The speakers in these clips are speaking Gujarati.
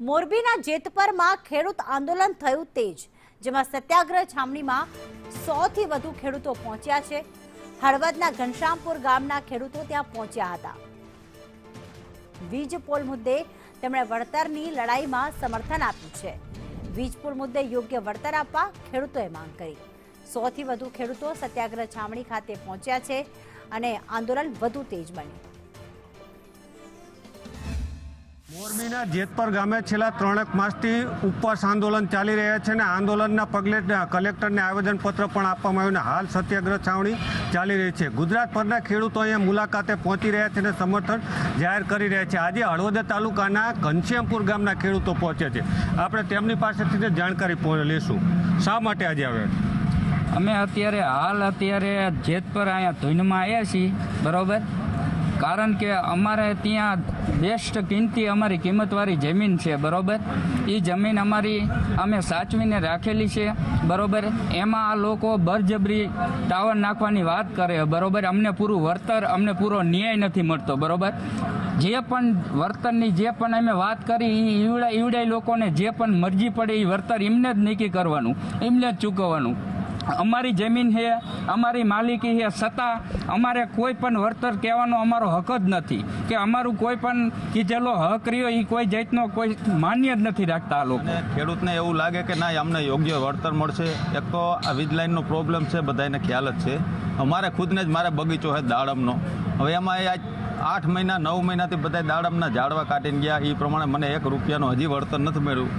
મોરબીના જેતપરમાં ખેડૂત આંદોલન થયું તેજ, જેમાં સત્યાગ્રહ છાવણીમાં 100 થી વધુ ખેડૂતો પહોંચ્યા છે। હળવદના ઘનશ્યામપુર ગામના ખેડૂતો ત્યાં પહોંચ્યા હતા। વીજ પોલ મુદ્દે તેમણે વળતરની લડાઈમાં સમર્થન આપ્યું છે। વીજ પોલ મુદ્દે યોગ્ય વળતર આપવા ખેડૂતોએ માંગ કરી। 100 થી વધુ ખેડૂતો સત્યાગ્રહ છાવણી ખાતે પહોંચ્યા છે અને આંદોલન વધુ તેજ બન્યું। મોરબીના જેતપર ગામે છેલ્લા 3 માસથી ઉપવાસ આંદોલન ચાલી રહ્યા છે અને આંદોલનના પગલે કલેક્ટરને આવેદનપત્ર પણ આપવામાં આવ્યું। હાલ સત્યાગ્રહ છાવણી ચાલી રહી છે। ગુજરાતભરના ખેડૂતો અહીંયા મુલાકાતે પહોંચી રહ્યા છે અને સમર્થન જાહેર કરી રહ્યા છે। આજે હળવદ તાલુકાના ઘનશ્યામપુર ગામના ખેડૂતો પહોંચ્યા છે। આપણે તેમની પાસેથી જાણકારી લઈશું। શા માટે આજે આવ્યા? અમે અત્યારે જેતપર અહીંયા ધૂનમાં આવ્યા છીએ, બરાબર। કારણ કે અમારે ત્યાં બેસ્ટ અમારી કિંમતવાળી જમીન છે, બરાબર। એ જમીન અમે સાચવીને રાખેલી છે, બરાબર। એમાં આ લોકો બળજબરી ટાવર નાખવાની વાત કરે, બરાબર। અમને પૂરું વળતર, અમને પૂરો ન્યાય નથી મળતો, બરાબર। જે પણ વળતરની જે પણ અમે વાત કરી એ ઈવડે લોકોને જે પણ મરજી પડે એ વળતર એમને જ નક્કી કરવાનું, એમને જ ચૂકવવાનું। અમારી જમીન છે, અમારી માલિકી છે, છતાં અમારે કોઈ પણ વળતર કહેવાનો અમારો હક જ નથી કે અમારું કોઈ પણ કીધેલો હક રહ્યો એ કોઈ જાતનો કોઈ માન્ય જ નથી રાખતા આ લોકો। ખેડૂતને એવું લાગે કે ના અમને યોગ્ય વળતર મળશે। એક તો આ વીજ લાઈનનો પ્રોબ્લેમ છે, બધાને ખ્યાલ જ છે। અમારે ખુદને જ મારે બગીચો છે દાડમનો। હવે એમાં આજ 8 મહિના 9 મહિનાથી બધા દાડમના ઝાડવા કાઢીને ગયા। એ પ્રમાણે મને 1 રૂપિયાનો હજી વળતર નથી મળ્યું।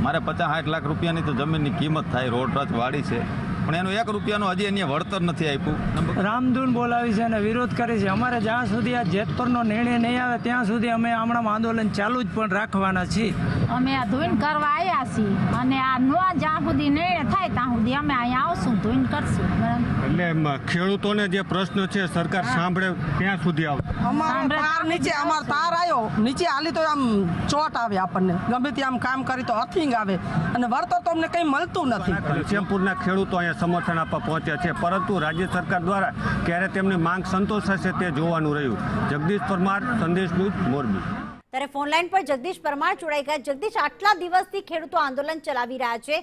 મારે 50-60 લાખ રૂપિયાની તો જમીનની કિંમત થાય, રોડ રચ વાડી છે, પણ એનું 1 રૂપિયાનો હજી એને વળતર નથી આપ્યું। રામધૂન બોલાવી છે અને વિરોધ કરે છે। અમારે જ્યાં સુધી આ જેતપરનો નિર્ણય નહીં આવે ત્યાં સુધી અમે હમણાં આંદોલન ચાલુ જ પણ રાખવાના છીએ। અમે આ ધૂન કરવા આવ્યા છીએ અને આ જ્યાં સુધી નિર્ણય થાય ત્યાં સુધી અમે અહીંયા આવશું, ધૂન કરશું, બરાબર। એટલે ખેડૂતોને જે પ્રશ્ન છે સરકાર સાંભળે ત્યાં સુધી આવશે। અમારે તાર નીચે તાર આવ્યો નીચે હાલી તો આમ ચોટ આવે, આપણને ગમે ત્યાં આમ કામ કરી તો અર્થિંગ આવે અને વળતર તો અમને કંઈ મળતું નથી। ઘનશ્યામપુરના ખેડૂતો અહીંયા સમર્થન આપવા પહોંચ્યા છે, પરંતુ રાજ્ય સરકાર દ્વારા ક્યારે તેમની માંગ સંતોષાશે તે જોવાનું રહ્યું। જગદીશ પરમાર, સંદેશ ન્યૂઝ, મોરબી। ત્યારે ફોનલાઈન પર જગદીશ પરમાર જોડાઈ ગયા। જગદીશ, આટલા દિવસથી ખેડૂતો આંદોલન ચલાવી રહ્યા છે,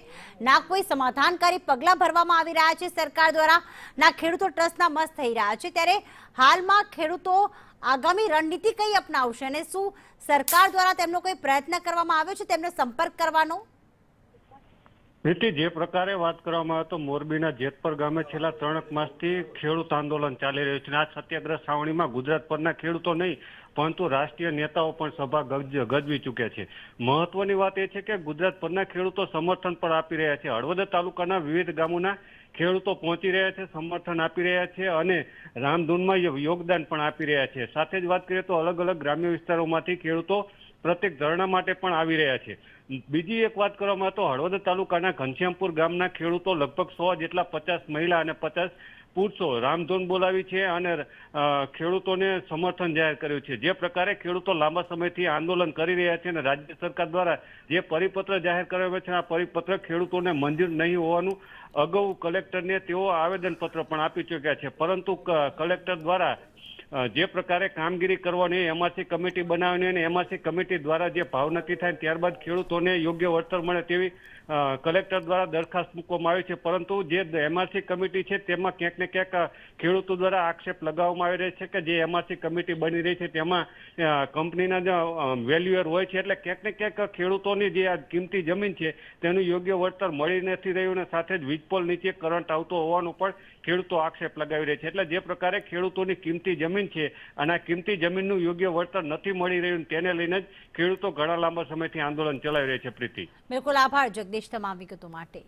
ના કોઈ સમાધાનકારી પગલાં ભરવામાં આવી રહ્યા છે સરકાર દ્વારા, ના ખેડૂતો ટ્રસ્ટના મસ્ત થઈ રહ્યા છે, ત્યારે હાલમાં ખેડૂતો આગામી રણનીતિ કઈ અપનાવશે અને શું સરકાર દ્વારા તેમનો કોઈ પ્રયત્ન કરવામાં આવ્યો છે તેમને સંપર્ક કરવાનો? જે પ્રકારે વાત કરવામાં આવે તો મોરબીના જેતપર ગામે છેલ્લા 3 માસથી ખેડૂત આંદોલન ચાલી રહ્યું છે। આ સત્યાગ્રહ છાવણીમાં ગુજરાત પરના ખેડૂતો નહીં પરંતુ રાષ્ટ્રીય નેતાઓ પણ સભા ગજવી ચૂક્યા છે। મહત્વની વાત એ છે કે ગુજરાત પરના ખેડૂતો સમર્થન પણ આપી રહ્યા છે। હળવદ તાલુકાના વિવિધ ગામોના ખેડૂતો પહોંચી રહ્યા છે, સમર્થન આપી રહ્યા છે અને રામધૂનમાં યોગદાન પણ આપી રહ્યા છે। સાથે જ વાત કરીએ તો અલગ અલગ ગ્રામ્ય વિસ્તારોમાંથી ખેડૂતો પ્રત્યેક ધરણા માટે પણ આવી રહ્યા છે। બીજી એક વાત કરવામાં તો હળવદ તાલુકાના ઘનશ્યામપુર ગામના ખેડૂતો લગભગ 100 જેટલા 50 મહિલા અને 50 પુરુષો રામધૂન બોલાવી છે અને ખેડૂતોને સમર્થન જાહેર કર્યું છે। જે પ્રકારે ખેડૂતો લાંબા સમયથી આંદોલન કરી રહ્યા છે અને રાજ્ય સરકાર દ્વારા જે પરિપત્ર જાહેર કરવામાં છે આ પરિપત્ર ખેડૂતોને મંજૂર નહીં હોવાનું અગાઉ કલેક્ટરને તેઓ આવેદનપત્ર પણ આપી ચૂક્યા છે, પરંતુ કલેક્ટર દ્વારા જે પ્રકારે કામગીરી કરવાની એમઆરસી કમિટી બનાવવાની અને એમઆરસી કમિટી દ્વારા જે ભાવ નક્કી થાય ત્યારબાદ ખેડૂતોને યોગ્ય વળતર મળે તેવી કલેક્ટર દ્વારા દરખાસ્ત મૂકવામાં આવી છે। પરંતુ જે એમઆરસી કમિટી છે તેમાં ક્યાંક ને ક્યાંક ખેડૂતો દ્વારા આક્ષેપ લગાવવામાં આવી રહ્યો છે કે જે એમઆરસી કમિટી બની રહી છે તેમાં કંપનીના જે વેલ્યુઅર હોય છે, એટલે ક્યાંક ને ક્યાંક ખેડૂતોની જે આ કિંમતી જમીન છે તેનું યોગ્ય વળતર મળી નથી રહ્યું અને સાથે જ વીજપોલ નીચે કરંટ આવતો હોવાનું પણ ખેડૂતો આક્ષેપ લગાવી રહ્યા છે। એટલે જે પ્રકારે ખેડૂતોની કિંમતી જમીન છે અને આ કિંમતી જમીનનું યોગ્ય વળતર નથી મળી રહ્યું, તેને લઈને જ ખેડૂતો ઘણા લાંબા સમયથી આંદોલન ચલાવી રહ્યા છે। પ્રીતિ, બિલકુલ આભાર જગદીશ તમામ વિગતો માટે।